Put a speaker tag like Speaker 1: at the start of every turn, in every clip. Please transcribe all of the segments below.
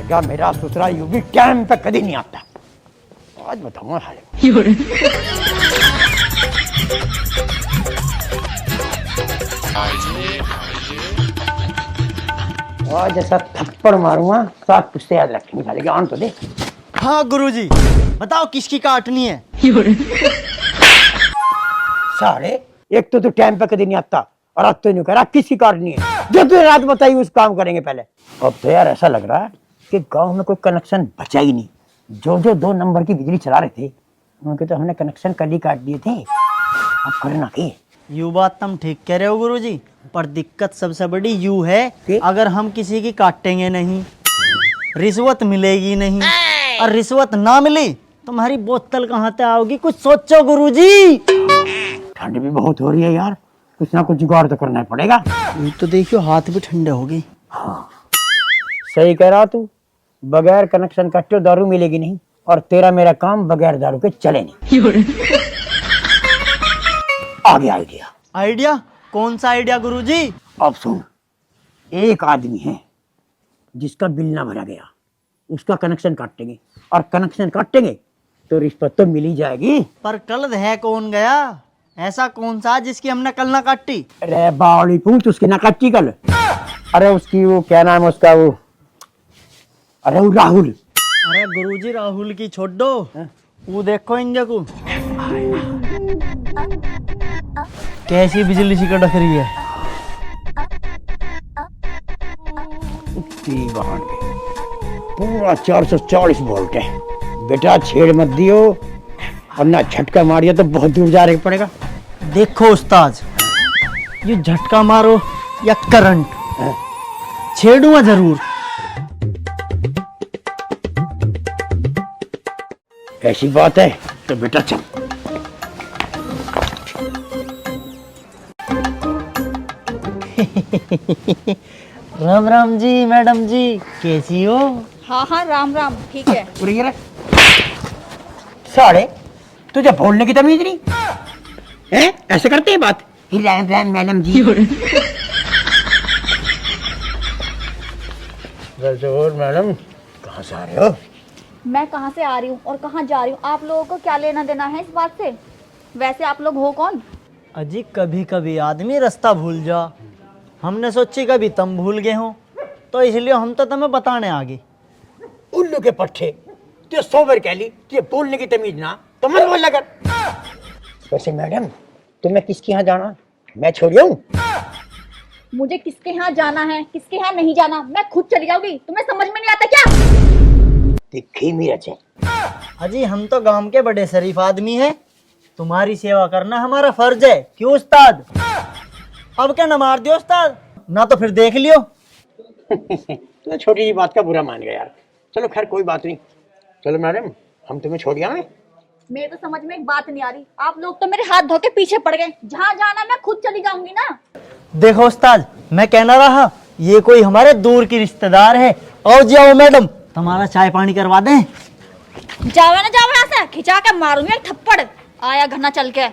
Speaker 1: या मेरा ससुरा यूं भी टाइम पे कभी नहीं आता। आज बताऊंगा हाल। आज जैसा थप्पड़ मारूंगा साथ पुछते याद रखने वाले आन तो दे।
Speaker 2: हाँ गुरुजी, बताओ किसकी काटनी है?
Speaker 1: सारे एक तो तू टाइम पे कभी नहीं आता और अब तो नहीं करा किसी काटनी है। जो तू रात बताई उस काम करेंगे पहले। अब तो यार ऐसा लग रहा है कि गांव में कोई कनेक्शन बचा ही नहीं। जो जो 2 नंबर की बिजली चला रहे थे उनके तो हमने कनेक्शन कल ही काट दिए थे। अब करना क्या?
Speaker 2: यू बात तुम ठीक कह रहे हो गुरुजी, पर दिक्कत सबसे बड़ी यू है
Speaker 1: कि?
Speaker 2: अगर हम किसी की काटेंगे नहीं, रिश्वत मिलेगी नहीं, और रिश्वत ना मिली तो हमारी बोतल कहाँ से आओगी? कुछ सोचो गुरुजी।
Speaker 1: ठंड भी बहुत हो रही है यार, कुछ ना कुछ जुगाड़ तो करना ही पड़ेगा।
Speaker 2: ये तो देखियो हाथ भी ठंडे हो गए।
Speaker 1: हाँ सही कह रहा तू, बगैर कनेक्शन काटे दारू मिलेगी नहीं और तेरा मेरा काम बगैर दारू के चले नहीं। आ गया आइडिया।
Speaker 2: आइडिया? कौन सा आइडिया गुरुजी?
Speaker 1: अब सुन, एक आदमी है जिसका बिल ना भरा गया, उसका कनेक्शन काटेंगे और कनेक्शन काटेंगे तो रिश्वत तो मिल ही जाएगी।
Speaker 2: पर कल है कौन गया? ऐसा कौन सा जिसकी हमने कल ना काटी?
Speaker 1: अरे बावली पूछ, उसकी ना काटी कल। अरे उसकी वो क्या नाम है उसका, वो अरे वो राहुल।
Speaker 2: अरे गुरुजी राहुल की छोड़ दो, वो देखो इंजन को कैसी बिजली सी कड़क रही है।
Speaker 1: पूरा 440 वोल्ट है बेटा, छेड़ मत दियो और ना झटका मारिया तो बहुत दूर जा रहे पड़ेगा।
Speaker 2: देखो उस्ताद, ये झटका मारो या करंट, छेड़ूंगा जरूर।
Speaker 1: ऐसी बात है तो बेटा चल।
Speaker 2: राम राम जी मैडम जी, कैसी हो?
Speaker 3: हाँ हाँ राम राम, ठीक है।
Speaker 1: साढ़े तुझे बोलने की तमीज नहीं है? ऐसे करते हैं बात? राम राम मैडम जी। मैडम कहाँ से आ रहे हो?
Speaker 3: मैं कहाँ से आ रही हूँ और कहाँ जा रही हूँ, आप लोगों को क्या लेना देना है इस बात से? वैसे आप लोग हो कौन?
Speaker 2: अजी कभी कभी आदमी रास्ता भूल जा, हमने सोची कभी तुम भूल गए हो तो इसलिए हम तो तुम्हें बताने आ गए।
Speaker 1: उल्लू के पट्टे, तुझे 100 बार कह ली तुझे बोलने की तमीज ना तो मत बोल लगा। वैसे मैडम तुम्हें किसके यहाँ जाना? मैं छोड़िया हूँ।
Speaker 3: मुझे किसके यहाँ जाना है किसके यहाँ नहीं जाना मैं खुद चली जाऊंगी, तुम्हें समझ में नहीं आता क्या?
Speaker 1: दिखी मिर्च है।
Speaker 2: अजी हम तो गांव के बड़े शरीफ आदमी हैं, तुम्हारी सेवा करना हमारा फर्ज है। क्यों उस्ताद? अब क्या न मार दियो उस्ताद, ना तो फिर देख लियो।
Speaker 1: तो छोटी सी बात का बुरा मान गया यार। चलो खैर कोई बात नहीं, चलो मैडम हम तुम्हें छोड़ दिया।
Speaker 3: मेरे तो समझ में एक बात नहीं आ रही, आप लोग तो मेरे हाथ धो के पीछे पड़ गए। जहाँ जाना मैं खुद चली जाऊंगी ना।
Speaker 2: देखो उस्ताद, मैं कहना रहा ये कोई हमारे दूर की रिश्तेदार है। और जाओ मैडम, तुम्हारा चाय पानी करवा दें।
Speaker 3: जाओ ना जाओ, यहाँ से खिंचा के मारूंगी एक थप्पड़। आया घना चल के।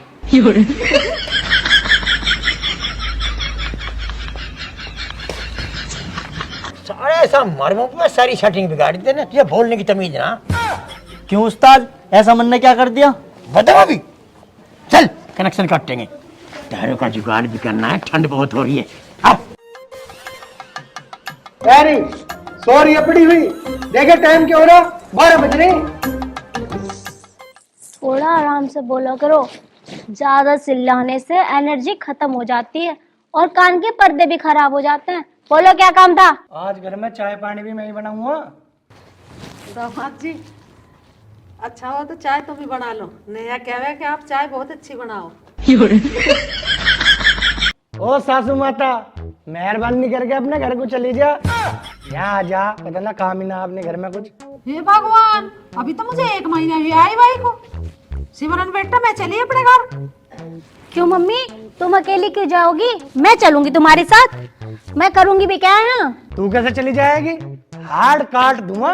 Speaker 1: सारे ऐसा मरमो में सारी सेटिंग बिगाड़ दी ना, तुझे बोलने की तमीज ना।
Speaker 2: क्यों उस्ताद, ऐसा मन ने क्या कर दिया?
Speaker 1: बताओ अभी। चल कनेक्शन काटेंगे, टायरों का जुगाड़ भी करना है, ठंड बहुत हो रही है। अब
Speaker 4: यारी सॉरी पड़ी हुई, देखे टाइम क्या हो रहा, 12 बज रहे।
Speaker 5: थोड़ा आराम से बोला करो, ज्यादा चिल्लाने से एनर्जी खत्म हो जाती है और कान के पर्दे भी खराब हो जाते हैं। बोलो क्या काम था?
Speaker 4: आज घर में चाय पानी भी मैं ही बनाऊंगा।
Speaker 6: दामाद जी अच्छा हो तो चाय तो भी बना लो, नया कह रहे कि आप चाय बहुत अच्छी बनाओ।
Speaker 4: ओ सासू माता, मेहरबानी करके अपने घर को चली जा। यहाँ जा, पता ना काम ही ना अपने घर में कुछ।
Speaker 6: हे भगवान, अभी तो मुझे 1 महीना हुआ आई भाई को। सिमरन बेटा मैं चली अपने घर।
Speaker 5: क्यों मम्मी, तुम अकेली क्यों जाओगी? मैं चलूंगी तुम्हारे साथ। मैं करूंगी भी क्या है?
Speaker 4: तू कैसे चली जाएगी? हाड़ काट दूंगा,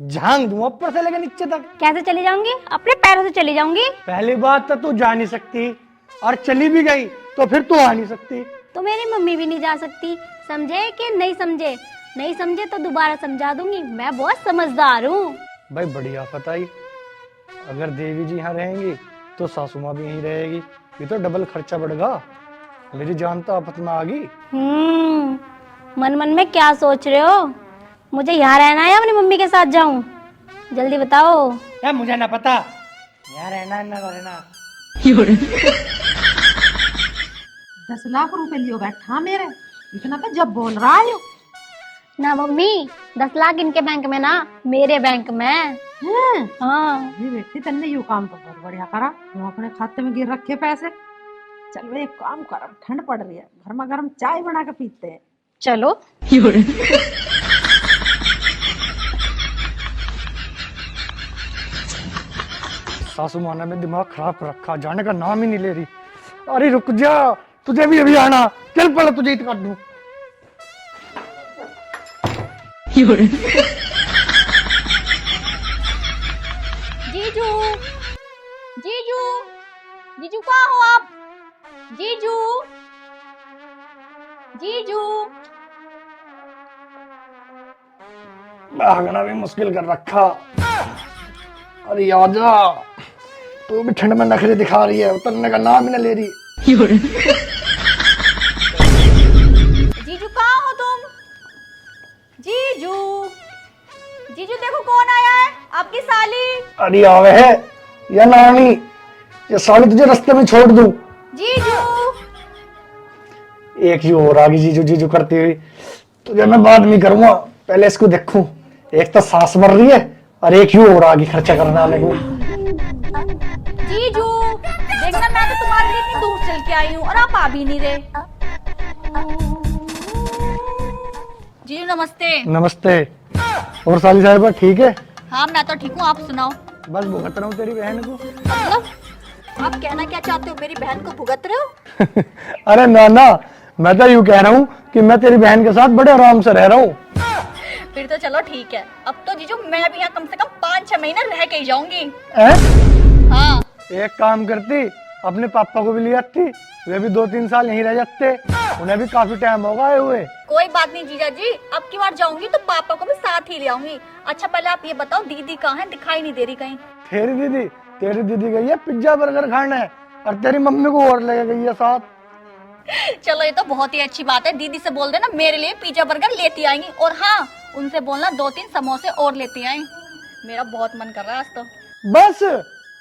Speaker 4: झांग दूंगा ऊपर से लेकर नीचे तक।
Speaker 5: कैसे चली जाऊंगी? अपने पैरों से चली जाऊंगी।
Speaker 4: पहली बात तो तू जा नहीं सकती, और चली भी गई तो फिर तू आ नहीं सकती।
Speaker 5: तो मेरी मम्मी भी नहीं जा सकती, समझे कि नहीं समझे? नहीं समझे तो दोबारा समझा दूंगी, मैं बहुत समझदार हूँ।
Speaker 4: भाई बढ़िया पता ही, अगर देवी जी यहाँ रहेंगी तो सासू माँ भी यहीं रहेगी, ये तो डबल खर्चा बढ़ेगा। मेरी जान तो आपत में आ गई।
Speaker 5: मन मन में क्या सोच रहे हो? मुझे यहाँ रहना है या अपनी मम्मी के साथ जाऊं? जल्दी बताओ।
Speaker 4: मुझे ना पता, यहाँ रहना है ना रहना।
Speaker 6: 10 लाख रुपए लियो बैठा मेरे, इतना पे जब बोल रहा है
Speaker 5: ना मम्मी, 10 लाख इनके बैंक में ना, मेरे बैंक में। हाँ।
Speaker 6: ये बेटी तन्ने यू काम तो बहुत बढ़िया करा, वो अपने खाते में गिर रखे पैसे। चल वे एक काम कर, अब ठंड पड़ रही है, गर्मा गर्म चाय बना के पीते हैं।
Speaker 5: चलो।
Speaker 4: सासू माँ ने दिमाग खराब कर रखा, जाने का नाम ही नहीं ले रही। अरे रुक जा, तुझे भी अभी आना, चल पहले तुझे ईद काट दूं।
Speaker 3: जीजू, जीजू, जीजू कहाँ हो आप? जीजू, जीजू।
Speaker 4: भागना भी मुश्किल कर रखा। अरे आजा, तू भी ठंड में नखरे दिखा रही है, उतरने का नाम ही न ले रही।
Speaker 3: जीजू कहाँ हो तुम? जीजू, जीजू देखो कौन आया है, आपकी साली।
Speaker 4: अरे आवे है या नानी, ये साली तुझे रास्ते में छोड़ दूं।
Speaker 3: जीजू,
Speaker 4: एक ही और आगे जीजू जीजू करती हुई, तुझे मैं बाद में करूंगा, पहले इसको देखूं। एक तो सास मर रही है और एक ही और आगे खर्चा करना वाले को।
Speaker 3: जीजू देखना, मैं तो तुम्हारे लिए इतनी दूर चल के आई हूँ और आप आ भी नहीं रहे। जीजू नमस्ते।
Speaker 4: नमस्ते। और साली साहिबा ठीक है?
Speaker 3: हाँ मैं तो ठीक हूँ, आप सुनाओ।
Speaker 4: बस भुगत रहा हूँ तेरी बहन को।
Speaker 3: मतलब आप कहना क्या चाहते हो, मेरी बहन को भुगत रहे हो?
Speaker 4: अरे ना ना, मैं तो यूँ कह रहा हूँ कि मैं तेरी बहन के साथ बड़े आराम से रह रहा हूँ।
Speaker 3: फिर तो चलो ठीक है, अब तो जीजू मैं भी यहाँ कम से कम 5-6 महीने रह के ही जाऊंगी। हाँ।
Speaker 4: एक काम करती, अपने पापा को भी ले आती, वे भी 2-3 साल यहीं रह जाते, उन्हें भी काफी टाइम होगा आए हुए।
Speaker 3: कोई बात नहीं जीजा जी, अब की बार जाऊंगी तो पापा को भी साथ ही ले आऊंगी। अच्छा पहले आप ये बताओ, दीदी कहाँ है, दिखाई नहीं दे रही कहीं?
Speaker 4: तेरी दीदी गई है पिज्जा बर्गर खाने, और तेरी मम्मी को और लेके गई है साथ।
Speaker 3: चलो ये तो बहुत ही अच्छी बात है, दीदी से बोल देना मेरे लिए पिज्जा बर्गर लेती आएंगी, और हाँ उनसे बोलना 2-3 समोसे और लेती आए, मेरा बहुत मन कर रहा है आज तो।
Speaker 4: बस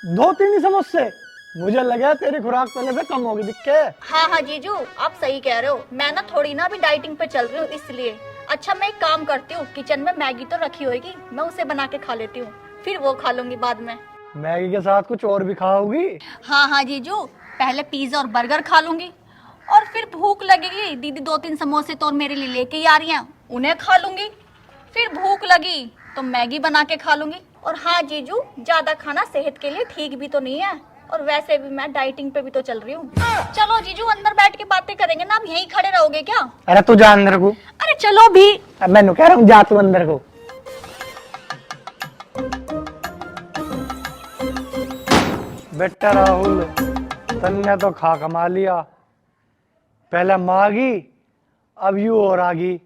Speaker 4: 2-3 ही समोसे? मुझे लगा तेरी खुराक पहले से कम होगी दिक्के।
Speaker 3: हाँ हाँ जीजू आप सही कह रहे हो, मैं ना थोड़ी ना भी डाइटिंग पे चल रही हूँ इसलिए। अच्छा मैं एक काम करती हूँ, किचन में मैगी तो रखी होगी, मैं उसे बना के खा लेती हूँ, फिर वो खा लूंगी बाद में।
Speaker 4: मैगी के साथ कुछ और भी खाओगी?
Speaker 3: हाँ हाँ जीजू, पहले पिज्जा और बर्गर खा लूंगी, और फिर भूख लगेगी, दीदी 2-3 समोसे तो और मेरे लिए लेके ही आ रही हैं, उन्हें खा लूंगी, फिर भूख लगी तो मैगी बना के खा लूंगी। और हाँ जीजू, ज्यादा खाना सेहत के लिए ठीक भी तो नहीं है, और वैसे भी मैं डाइटिंग पे भी तो चल रही हूँ। चलो जीजू अंदर बैठ के बातें करेंगे ना, आप यहीं खड़े रहोगे क्या?
Speaker 4: अरे तू जा अंदर को।
Speaker 3: अरे चलो भी।
Speaker 4: मैं कह रहा हूँ जा तू अंदर को। बेटा राहुल, तन्ने तो खा कमा लिया, पहले मांगी अब यू और आगी,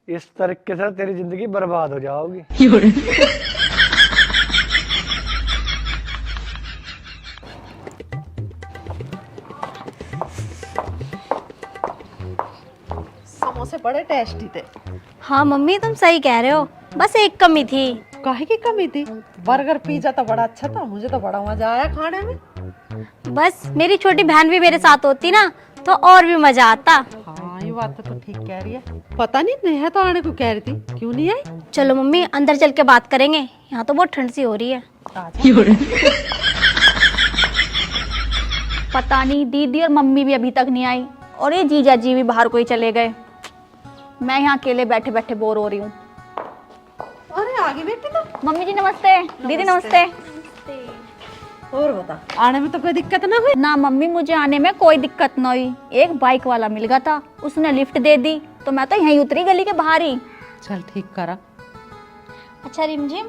Speaker 4: इस तरीके से तेरी जिंदगी बर्बाद हो जाओगी।
Speaker 6: समोसे बड़े टेस्टी थे।
Speaker 5: हाँ मम्मी तुम सही कह रहे हो, बस एक कमी थी।
Speaker 6: काहे की कमी थी? बर्गर पिज्जा तो बड़ा अच्छा था, मुझे तो बड़ा मजा आया खाने में।
Speaker 5: बस मेरी छोटी बहन भी मेरे साथ होती ना तो और भी मजा आता।
Speaker 6: हाँ ये बात तो ठीक कह रही है। पता नहीं नेहा तो आने को कह रही थी, क्यों नहीं आई?
Speaker 5: चलो मम्मी अंदर चल के बात करेंगे, यहाँ तो बहुत ठंड सी हो रही है।
Speaker 3: पता नहीं दीदी और मम्मी भी अभी तक नहीं आई, और ये जीजा जी भी बाहर को ही चले गए, मैं यहाँ अकेले बैठे बैठे बोर हो रही हूँ।
Speaker 6: अरे आगे बेटी तो।
Speaker 3: मम्मी जी नमस्ते। दीदी नमस्ते।
Speaker 6: और बता, आने में तो कोई दिक्कत ना हुई?
Speaker 3: ना मम्मी मुझे आने में कोई दिक्कत न हुई, एक बाइक वाला मिल गया था, उसने लिफ्ट दे दी तो मैं तो यहीं उतरी गली के बाहर ही।
Speaker 6: चल ठीक करा।
Speaker 5: अच्छा रिमझिम,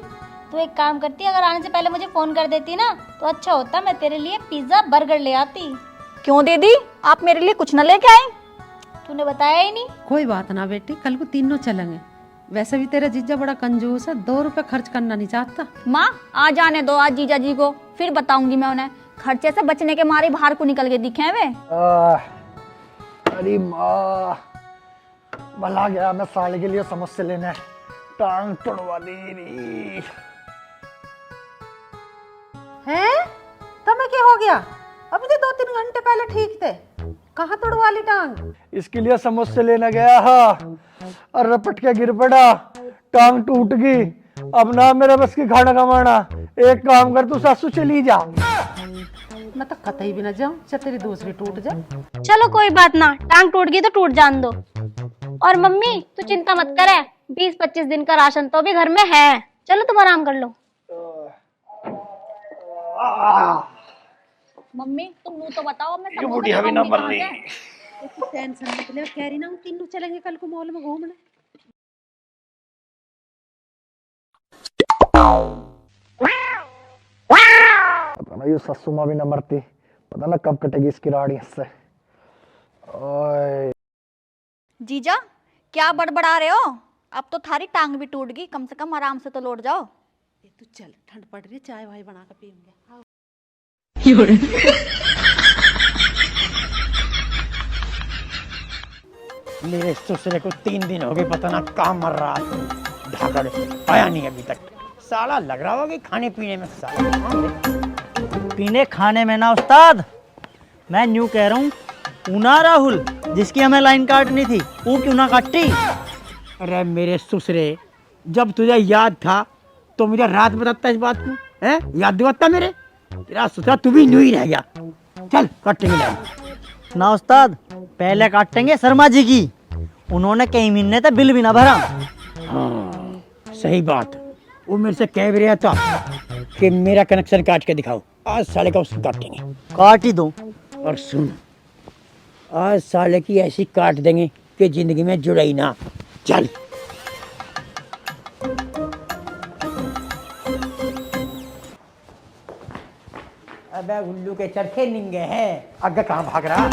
Speaker 5: तू एक काम करती, अगर आने से पहले मुझे फोन कर देती ना तो अच्छा होता, मैं तेरे लिए पिज्जा बर्गर ले आती।
Speaker 3: क्यों दीदी, आप मेरे लिए कुछ न लेके आए? तूने बताया ही नहीं।
Speaker 6: कोई बात ना बेटी, कल को तीनों चलेंगे। वैसे भी तेरा जीजा बड़ा कंजूस है, 2 रुपए खर्च करना नहीं चाहता।
Speaker 3: माँ आ जाने दो आज जीजा जी को, फिर बताऊंगी मैं उन्हें। खर्चे से बचने के मारे बाहर को निकल के दिखे हैं वे।
Speaker 4: अरे माँ, भला गया मैं साले के लिए समोसे लेने, टांग तोड़वा दी री।
Speaker 6: हैं? तुम्हें क्या हो गया? अभी तो 2-3 घंटे पहले ठीक थे, कहाँ तोड़वा ली टांग?
Speaker 4: इसके लिए समोसे लेने गया हा और रपट के गिर पड़ा, टांग टूट गई। अब ना मेरे बस की खाना कमाना, एक काम कर तू सासू चली जा।
Speaker 6: मैं तो कतई भी न जाऊं, चाहे तेरी दूसरी टूट जाए।
Speaker 5: चलो कोई बात ना, टांग टूट गई तो टूट जान दो। और मम्मी तू चिंता मत करे, 20-25 दिन का राशन तो भी घर में है। चलो तुम आराम कर लो।
Speaker 3: मम्मी तुम मुंह तो बताओ, मैं
Speaker 4: ये बुढ़िया भी ना मर रही।
Speaker 6: टेंशन मत ले, कह रही ना हम तीनों चलेंगे कल को मॉल में घूमने।
Speaker 4: पता ना ये ससु माँ भी न मरती, पता ना कब कटेगी इसकी राड़ी इससे। ओए
Speaker 3: जीजा क्या बड़बड़ा रहे हो? अब तो थारी टांग भी टूट गई, कम से कम आराम से तो लौट जाओ।
Speaker 6: तू चल, ठंड पड़ रही है, चाय वाय बना कर पीएंगे।
Speaker 1: मेरे ससुरे को 3 दिन हो गए, पता ना कहाँ मर रहा है, ढाकर आया नहीं अभी तक। साला लग रहा होगा कि खाने पीने में साला।
Speaker 2: पीने खाने में ना उस्ताद, मैं न्यू कह रहा हूँ, ऊना राहुल जिसकी हमें लाइन काटनी थी, वो क्यों ना काटी?
Speaker 1: अरे मेरे ससुरे, जब तुझे याद था तो मुझे रात बताता इस बात को, हैं? याद दिलाता मेरे, तेरा ससुरा तू भी न्यू ही रह गया। चल काटेंगे लाइन।
Speaker 2: ना उस्ताद, पहले काटेंगे शर्मा जी की, उन्होंने कई महीने तक बिल भी ना भरा।
Speaker 1: हाँ सही बात, वो मेरे से कह भी रहा था कि मेरा कनेक्शन काट के दिखाओ। आज साले का उसको काटेंगे।
Speaker 2: काट ही दो।
Speaker 1: और सुन, आज साले की ऐसी काट देंगे कि जिंदगी में जुड़ा ही ना। चल अबे उल्लू के चरखे निंगे हैं, आगे कहाँ भाग रहा?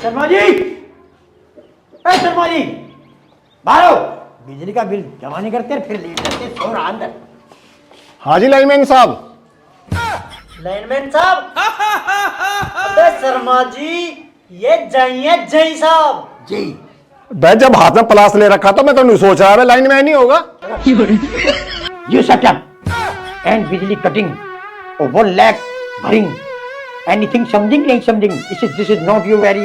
Speaker 1: शर्मा जी, शर्मा जी बाहर आओ। बिजली का बिल जमा नहीं करते, फिर लेट करते, सो रहा अंदर।
Speaker 7: हाँ जी लाइनमैन साहब।
Speaker 2: लाइनमैन साहब, अबे शर्मा जी, ये जई है जई साहब
Speaker 1: जी।
Speaker 7: भाई जब हाथ में प्लास ले रखा तो मैं तो नहीं सोच रहा है लाइनमैन ही होगा।
Speaker 1: You shut up and बिजली cutting over lakh भरिंग anything something नहीं something this is not your very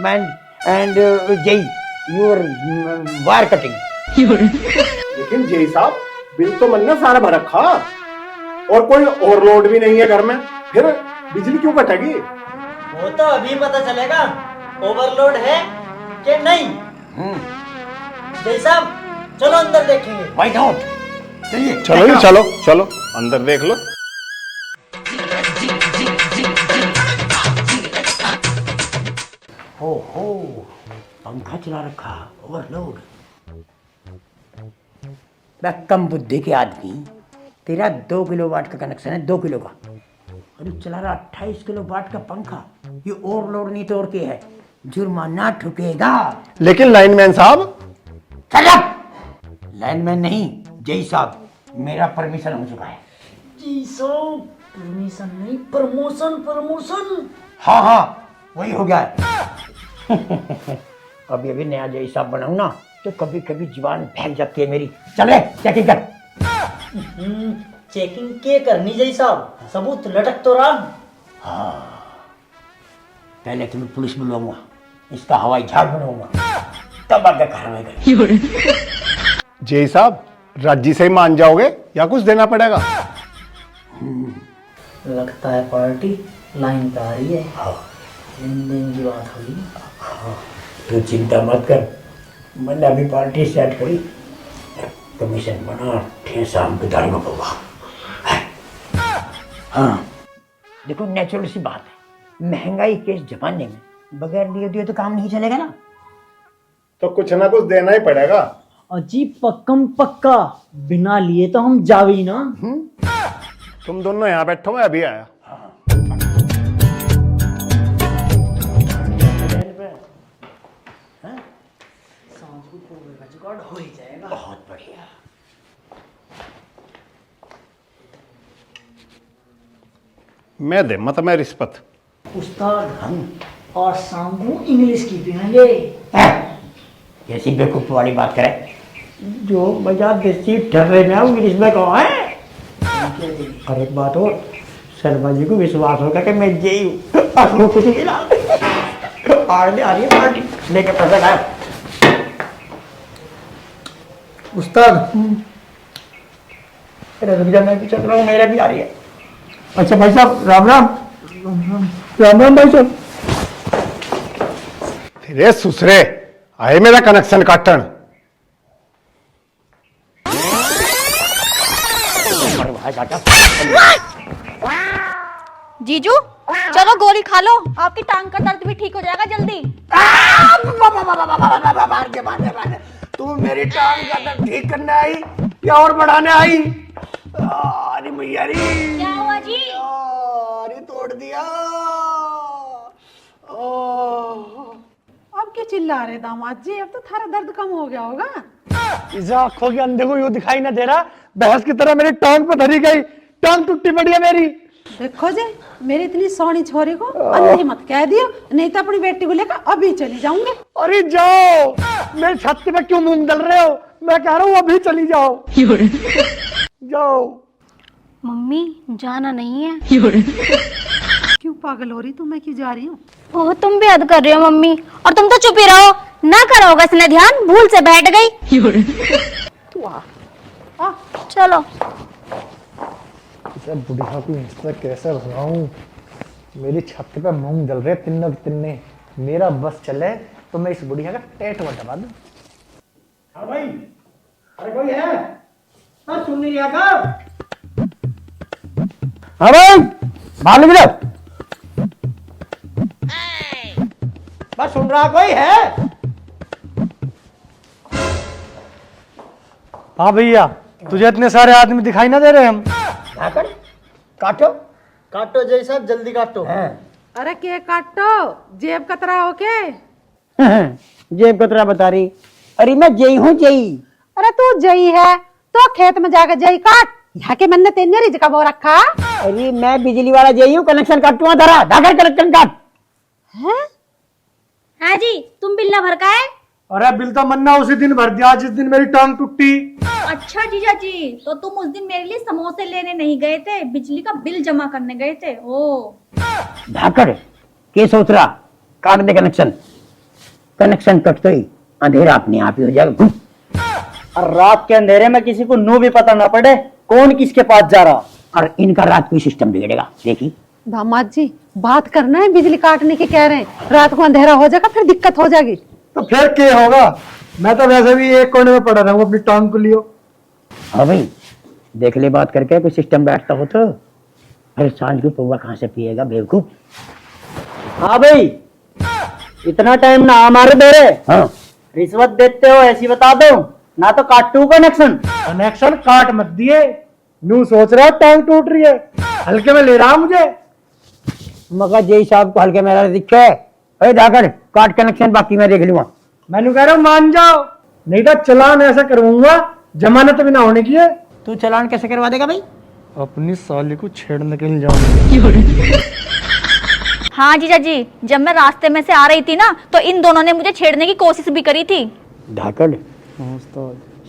Speaker 1: man and Jay your wire cutting।
Speaker 7: लेकिन जय साहब बिल तो मैंने सारा भर रखा और कोई ओवरलोड भी नहीं है घर में, फिर बिजली क्यों कटेगी?
Speaker 2: वो तो अभी पता चलेगा ओवरलोड है कि नहीं। जय साहब चलो अंदर देखेंगे।
Speaker 1: Why not? चलिए
Speaker 7: चलो जी चलो चलो अंदर देख लो।
Speaker 1: हो पंखा चला रखा, ओवरलोड। कम बुद्धि के आदमी, तेरा 2 किलोवाट का कनेक्शन है, 2 किलो का, और चला रहा 28 किलोवाट का पंखा। ये ओवरलोड नहीं तो और क्या है? जुर्माना ठुकेगा।
Speaker 7: लेकिन लाइनमैन साहब।
Speaker 1: लाइनमैन नहीं जय साहब, मेरा परमिशन हो चुका है।
Speaker 2: जी साहब, परमिशन नहीं, प्रमोशन प्रमोशन।
Speaker 1: हाँ वही हो गया है। अभी नया जय साहब बनाऊं ना तो कभी कभी जुबान फेंक जाती है मेरी। चले चेकिंग कर।
Speaker 2: चेकिंग के करनी जय साहब, सबूत लटक तो रहा।
Speaker 1: पहले तुम्हें पुलिस बुलवाऊंगा, इसका हवाई जहाज बनवाऊंगा, तब आगे कार्रवाई करेंगे।
Speaker 7: जय साहब राजी से ही मान जाओगे या कुछ देना पड़ेगा?
Speaker 2: लगता है पार्टी लाइन पे आ रही है। लेन-देन की बात होगी।
Speaker 1: तू चिंता मत कर, मैंने अभी पार्टी सेट करी, कमीशन बना, शाम को दारू होगा। हाँ देखो नेचुरल सी बात है, महंगाई के इस जमाने में बगैर लिए दिए तो काम नहीं चलेगा ना।
Speaker 7: तो कुछ ना कुछ देना ही पड़ेगा।
Speaker 2: अजी पक्कम पक्का, बिना लिए तो हम जावे ही ना।
Speaker 7: तुम दोनों यहाँ बैठो, मैं अभी आया।
Speaker 2: रिकॉर्ड हो ही जाएगा।
Speaker 1: बहुत बढ़िया।
Speaker 7: मैं दे मत मैं रिश्वत।
Speaker 2: उस्ताद और शाम को इंग्लिश की पियेंगे।
Speaker 1: ऐसी बेवकूफ वाली बात करे, जो मजा देसी ठर्रे में आऊंगी इसमें कौन है। और एक बात और, शर्मा जी को विश्वास होगा कि मैं जई हूँ, आपको कुछ नहीं ला आ रही है पार्टी लेके पैसा खाए।
Speaker 2: उस्ताद
Speaker 1: अरे रुक जा, मैं भी चल रहा हूँ, मेरा भी आ रही है। अच्छा भाई साहब, राम राम। राम राम भाई साहब।
Speaker 7: फिर सुसरे आए मेरा कनेक्शन काटन।
Speaker 3: जीजू चलो गोली खा लो, आपकी टांग का दर्द भी ठीक हो जाएगा जल्दी।
Speaker 1: तू मेरी टांग का दर्द ठीक करने आई या और बढ़ाने आई? अरे मैया रे,
Speaker 3: क्या हुआ जी?
Speaker 1: अरे तोड़ दिया।
Speaker 6: अब क्या चिल्ला रहे दामाद जी? अब तो थारा दर्द कम हो गया होगा।
Speaker 4: इस आंखों के अंधे को यूं दिखाई ना दे रहा, भैंस की तरह मेरी टांग पे धरी गई, टांग टूटी पड़ी है मेरी।
Speaker 6: देखो जी, मेरी इतनी सोनी छोरी को अंधे मत कह दियो, नहीं तो अपनी बेटी को लेकर अभी चली जाऊंगी।
Speaker 4: अरे जाओ, मेरे छत पे क्यों मूंग दल रहे हो? मैं कह रहा हूँ अभी चली जाओ। जाओ।
Speaker 5: मम्मी जाना नहीं है।
Speaker 6: क्यों पागल हो रही तू? मैं क्यों जा रही हूँ?
Speaker 5: ओह तुम भी हद कर रही हो मम्मी, और तुम तो चुप ही रहो ना। करोगे इसने ध्यान, भूल से बैठ गई।
Speaker 6: तू आ।
Speaker 5: चलो।
Speaker 4: इसे बुढ़िया को इससे कैसे भगाऊं? मेरी छत पे मूंग जल रहे तिन्नों के तिन्ने। मेरा बस चले तो मैं इस बुढ़िया का टेट दबा दूं।
Speaker 1: हाँ भाई, अरे कोई है? हाँ सुन नहीं रहा का? हाँ भाई, बाहर निकलो। बस सुन रहा कोई है?
Speaker 4: हाँ भैया, तुझे इतने सारे आदमी दिखाई ना दे रहे हम?
Speaker 1: जाकर काटो।
Speaker 2: काटो जय साहब, जल्दी काटो।
Speaker 1: हाँ।
Speaker 6: अरे केक काटो, जेब कतरा होके।
Speaker 1: जेब कतरा बता रही? अरे मैं जई हूँ, जई।
Speaker 6: अरे तू जई है तो खेत में जाकर जई काट। यहाँ के मैंने तेने रिज का वो रखा।
Speaker 1: अरे मैं बिजली वाला जई हूँ, कनेक्शन काटूंगा धरा, धाकर कनेक्शन काट।
Speaker 6: हैं?
Speaker 5: हाँ जी, तुम बिल ना भर का है?
Speaker 4: अरे बिल तो मन्ना उसी दिन भर दिया जिस दिन मेरी टांग टूटी।
Speaker 3: अच्छा जीजा जी, तो तुम उस दिन मेरे लिए समोसे लेने नहीं गए थे, बिजली का बिल जमा करने गए थे। ओ
Speaker 1: धाकर के सोच रहा, काट दे कनेक्शन। कनेक्शन कटते ही अंधेरा अपने आप ही हो जाएगा।
Speaker 2: और रात के अंधेरे में किसी को नू भी पता ना पड़े कौन किसके पास जा रहा।
Speaker 1: और इनका रात को सिस्टम बिगड़ेगा, देखी।
Speaker 6: दामाद जी बात करना है, बिजली काटने की कह रहे हैं। रात को अंधेरा हो जाएगा फिर दिक्कत हो जाएगी।
Speaker 4: तो फिर क्या होगा? मैं तो वैसे भी एक कोने में पड़ा रहूंगा, अपनी टांग को लियो।
Speaker 1: हाँ भाई, देख ले बात करके कोई सिस्टम बैठता हो तो। फिर सांझ को पौवा कहाँ से पिएगा बेवकूफ?
Speaker 2: हाँ भाई, इतना टाइम ना हमारे दे रहे।
Speaker 1: हाँ,
Speaker 2: रिश्वत देते हो ऐसी बता दो, ना तो काटू कनेक्शन।
Speaker 4: कनेक्शन काट मत दिए, न्यू सोच रहा टांग टूट रही है, हल्के में ले रहा मुझे।
Speaker 1: मगर जय साहब को हल्के मेरा दिखे। अरे धाकर काट कनेक्शन, बाकी मैं देख लूंगा।
Speaker 4: मैंने कह रहा हूँ मान जाओ, नहीं तो चलान ऐसा करवाऊंगा जमानत भी ना होने की है।
Speaker 1: तू चालान कैसे करवा देगा भाई?
Speaker 4: अपनी साली को छेड़ने के लिए जाऊंगा।
Speaker 3: हाँ जीजा जी, जब मैं रास्ते में से आ रही थी ना, तो इन दोनों ने मुझे छेड़ने की कोशिश भी करी थी।
Speaker 1: धाकड़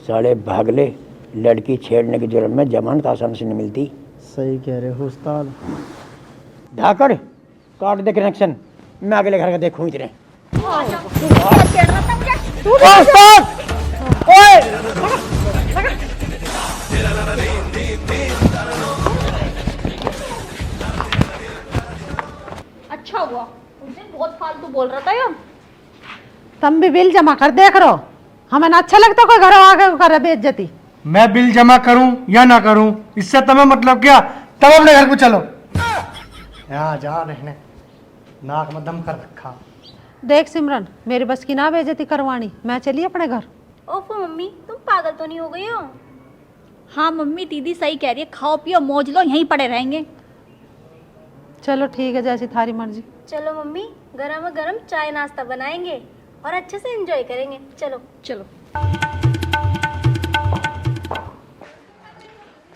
Speaker 1: साले भागले, लड़की छेड़ने की जुर्म में जमानत आसानी से नहीं मिलती।
Speaker 2: सही कह रहे हो उस्ताद।
Speaker 1: धाकड़ काट दे कनेक्शन, मैं अगले घर का देखूं इतने।
Speaker 3: अच्छा हुआ उस दिन बहुत फालतू बोल रहा था यार।
Speaker 6: तुम भी बिल जमा कर देख रहो, हमें ना अच्छा लगता कोई घर आके करे बेइज्जती।
Speaker 4: मैं बिल जमा करूं या ना करूं, इससे तुम्हें मतलब क्या? तब अपने घर को चलो। यहाँ जा रहने, नाक में दम कर रखा।
Speaker 6: देख सिमरन, मेरी बस की ना बेइज्जती करवानी, मैं चली अपने घर।
Speaker 5: ओफो मम्मी, तुम पागल तो नहीं हो गई हो?
Speaker 3: हाँ मम्मी, दीदी सही कह रही है, खाओ पियो मौज लो, यहीं पड़े रहेंगे।
Speaker 6: चलो ठीक है, जैसी थारी मर्जी।
Speaker 5: चलो मम्मी, गरम गरम चाय नाश्ता बनाएंगे और अच्छे से एंजॉय करेंगे। चलो
Speaker 3: चलो।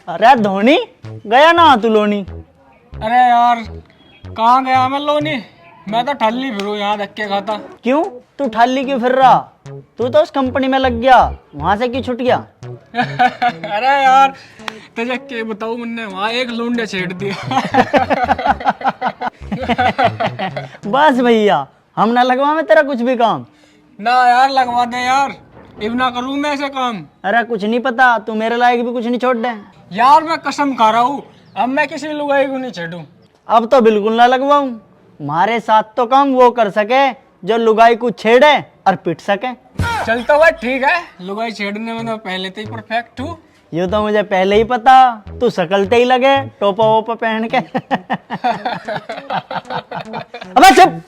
Speaker 2: अरे धोनी गया ना तू लोनी।
Speaker 8: अरे यार कहाँ गया मैं लोनी, मैं तो ठल्ली फिरू यहाँ धक्के खाता।
Speaker 2: क्यों तू ठाली क्यों फिर रहा? तू तो उस कंपनी में लग गया, वहां से क्यों छूट गया?
Speaker 8: अरे यार तुझे क्या बताऊँ, मैंने वहाँ एक लूंडे छेड़ दिया।
Speaker 2: बस भैया हम ना लगवा में तेरा कुछ भी काम।
Speaker 8: ना यार लगवा दे यार, इब ना करूँ मैं ऐसे काम।
Speaker 2: अरे कुछ नहीं पता, तू मेरे लायक भी कुछ नहीं छोड़ दे।
Speaker 8: यार मैं कसम खा रहा हूँ, अब मैं किसी लुगाई को नहीं छेड़ूं।
Speaker 2: अब तो बिल्कुल ना लगवाऊं। हमारे साथ तो काम वो कर सके जो लुगाई को छेड़े और पिट सके।
Speaker 8: चलता हुआ ठीक है, लुगाई छेड़ने में तो पहले से ही परफेक्ट हूँ।
Speaker 2: ये तो मुझे पहले ही पता, तू सकलते ही लगे टोपा वोपा पहन के। अबे चुप,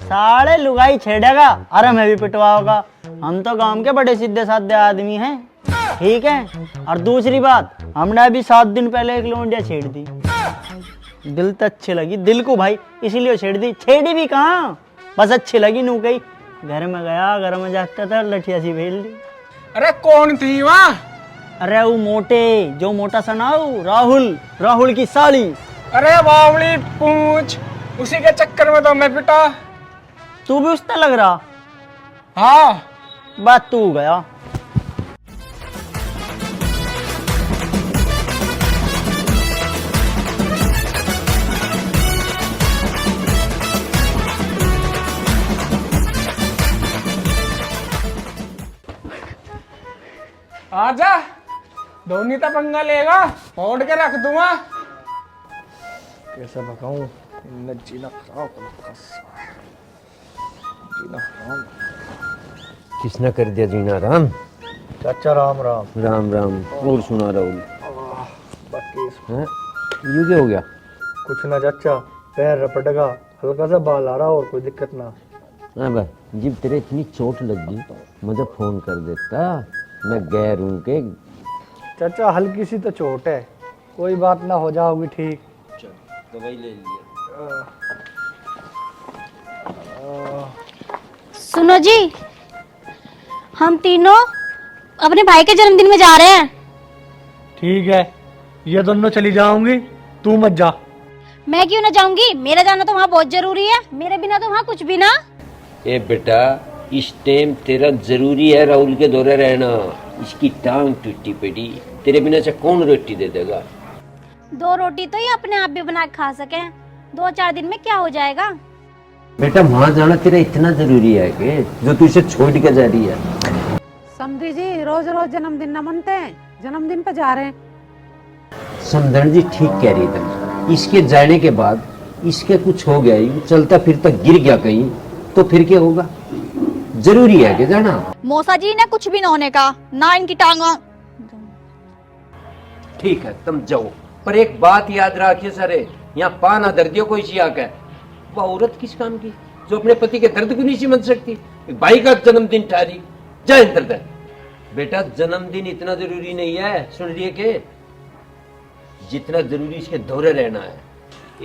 Speaker 2: साले लुगाई छेड़ेगा अरे मैं भी पिटवाऊंगा। हम तो गांव के बड़े सीधे साधे आदमी हैं, ठीक है। और दूसरी बात, हमने अभी 7 दिन पहले एक लौंडिया छेड़ दी, दिल तो अच्छी लगी दिल को भाई, इसीलिए छेड़ दी। छेड़ी भी कहाँ, बस अच्छी लगी नू गई। घर में गया, घर में जाता था लठिया सी भेज दी।
Speaker 8: अरे कौन थी वहाँ?
Speaker 2: अरे वो मोटे, जो मोटा सा ना हो, राहुल की साली।
Speaker 8: अरे बावली पूछ, उसी के चक्कर में तो मैं पिटा।
Speaker 2: तू भी उससे लग रहा?
Speaker 8: हाँ
Speaker 2: बात तू गया।
Speaker 8: आजा, धोनी तो पंगा लेगा, फोड़ के रख दूंगा।
Speaker 4: कैसे बताऊं, इनने जीना खराब कर रखा है। जीना हराम।
Speaker 9: किसने कर दिया जीना राम?
Speaker 4: चाचा राम राम।
Speaker 9: राम राम। और सुना राहुल,
Speaker 4: बाकी
Speaker 9: हैं? यू क्या हो गया?
Speaker 4: कुछ ना चाचा, पैर रपटेगा, हल्का सा बाल आ रहा और कोई दिक्कत ना।
Speaker 9: हाँ भाई, जब तेरे इतनी चोट लगी मुझे फोन कर देता, मैं गैर हूँ के।
Speaker 4: चाचा हल्की सी तो चोट है, कोई बात ना, हो जाओगी ठीक।
Speaker 9: दवाई ले लिया।
Speaker 5: सुनो जी, हम तीनों अपने भाई के जन्मदिन में जा रहे हैं।
Speaker 4: ठीक है, ये दोनों चली जाऊंगी, तू मत जा।
Speaker 5: मैं क्यों ना जाऊंगी, मेरा जाना तो वहाँ बहुत जरूरी है, मेरे बिना तो वहाँ कुछ भी ना।
Speaker 9: ए बेटा, इस टाइम तेरा जरूरी है राहुल के दौरे रहना। इसकी टांग टूटी पड़ी, तेरे बिना से कौन रोटी दे देगा?
Speaker 5: 2 रोटी तो ये अपने आप भी बना के खा सके, 2-4 दिन में क्या हो जाएगा।
Speaker 9: बेटा वहाँ जाना तेरा इतना जरूरी है कि जो तू इसे छोड़ के जा रही है?
Speaker 6: समझी जी रोज रोज जन्मदिन न मनते हैं, जन्मदिन पे जा रहे हैं।
Speaker 9: समझन जी ठीक कह रही थी, इसके जाने के बाद इसके कुछ हो गया, यूं चलता फिरता गिर गया कहीं तो फिर क्या होगा? जरूरी है कि जाना।
Speaker 3: मौसा जी ने कुछ भी ना होने का, ना इनकी टांगा।
Speaker 9: ठीक है तुम जाओ, पर एक बात याद रखिए सारे, यहाँ पाना दर्दियों को इसी आकर। वो औरत किस काम की जो अपने पति के दर्द को नहीं समझ सकती? भाई का जन्मदिन ठहरी जा इंदर दे। बेटा जन्मदिन इतना जरूरी नहीं है, सुन रही है के? जितना जरूरी इसके दौरे रहना है।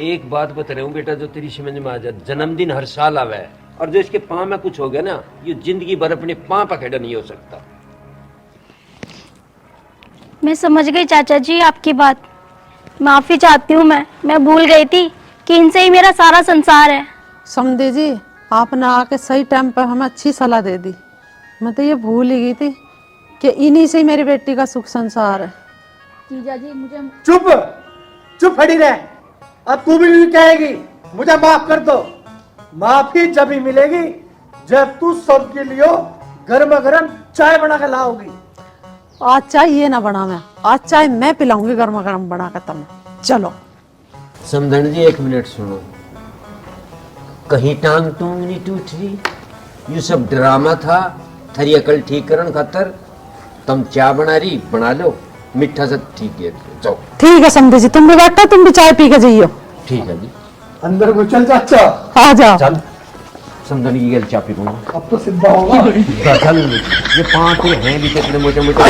Speaker 9: एक बात बता रहा हूँ बेटा, जो तेरी समझ में आ जाए, जन्मदिन हर साल आवे है, और जो इसके पाँव में कुछ हो गया ना, ये जिंदगी भर अपने पाँव पर खड़ा नहीं हो सकता।
Speaker 5: मैं समझ गई चाचा जी आपकी बात, माफी चाहती हूँ। मैं भूल गई थी कि इनसे ही मेरा सारा संसार है।
Speaker 6: समझे जी, आपने आके सही टाइम पर हमें अच्छी सलाह दे दी। मैं तो ये भूल ही गई थी कि इन्हीं से ही मेरी बेटी का सुख संसार है।
Speaker 3: जीजा जी मुझे
Speaker 4: चुप खड़ी रह, अब तू भी नहीं कहेगी मुझे माफ कर दो। माफी जब ही मिलेगी जब तू सबके लिए गर्मा गर्म चाय बना के लाओगी।
Speaker 6: आज चाय ये ना बना, मैं आज चाय मैं पिलाऊंगी गर्मा गर्म बना कर तुम्हें। चलो
Speaker 9: समझन जी एक मिनट सुनो, कहीं टांग टूंग नहीं टूट रही, ये सब ड्रामा था थरी अकल ठीक करन खातर। तुम चाय बना रही, बना लो, मीठा सा ठीक है, जाओ।
Speaker 6: ठीक है समझे जी, तुम भी बैठो, तुम भी चाय पी के जाइयो।
Speaker 9: ठीक है जी,
Speaker 4: अंदर को चल चाचा।
Speaker 6: आ जाओ।
Speaker 9: चल समझन की गल चापी को
Speaker 4: अब तो सीधा होगा।
Speaker 9: चल, ये 5 हैं भी कितने मोटे मोटे